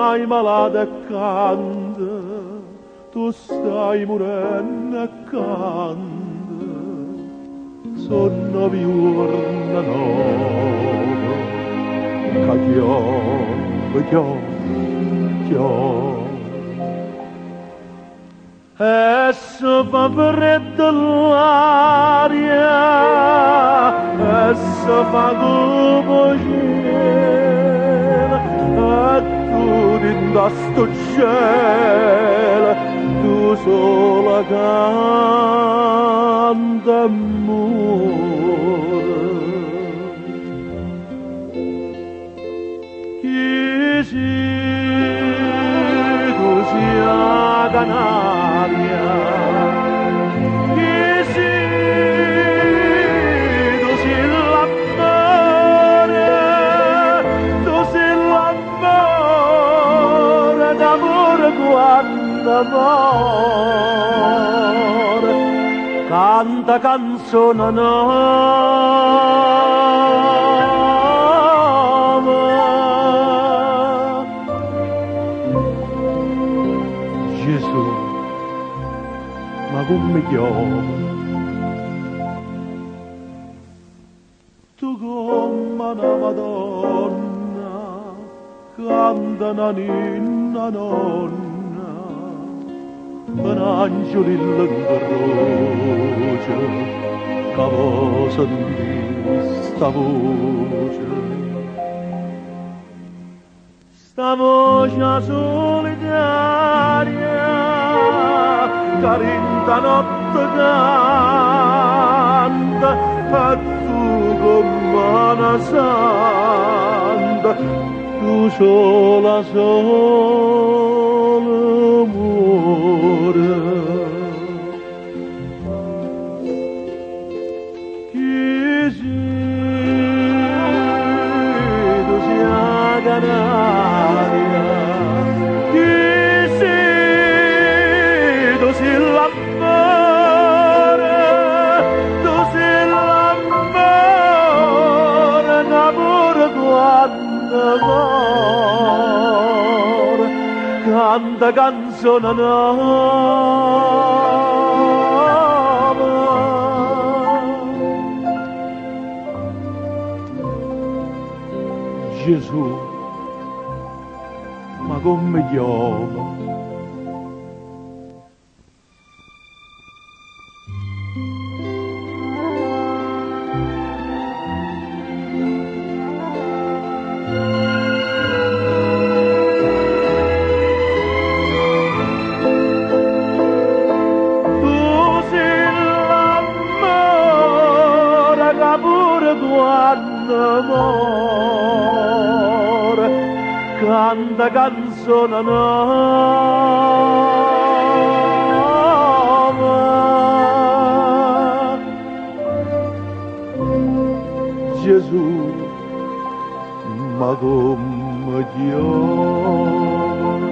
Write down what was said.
stai malata e canta, tu stai morendo e canta, sono viurna nuova, che chiove. E se fa fredda l'aria, e se fa come cielo, e tu dinda sto cielo, tu sola canta amore. Chi sei tu sia canaria, chi sei tu sei l'amore, tu sei l'amore, d'amore quando amore, canta canzone nuova. Gesù, ma come chiama? Tu come una Madonna, canta una ninna nonna, un angelo in croce, che vuoi sentire sta voce. Sta voce solitaria, carinta notte canta, e tu come una santa, tu sola amore. Chi sei tu sia canaria, chi sei tu sei l'amore, tu sei l'amore, l'amore quando amore, canta canzone nuova. Gesù, ma come chiama? Tu sei l'amore che pure quando amore, canta canzone nuova. Gesù, ma come chiama?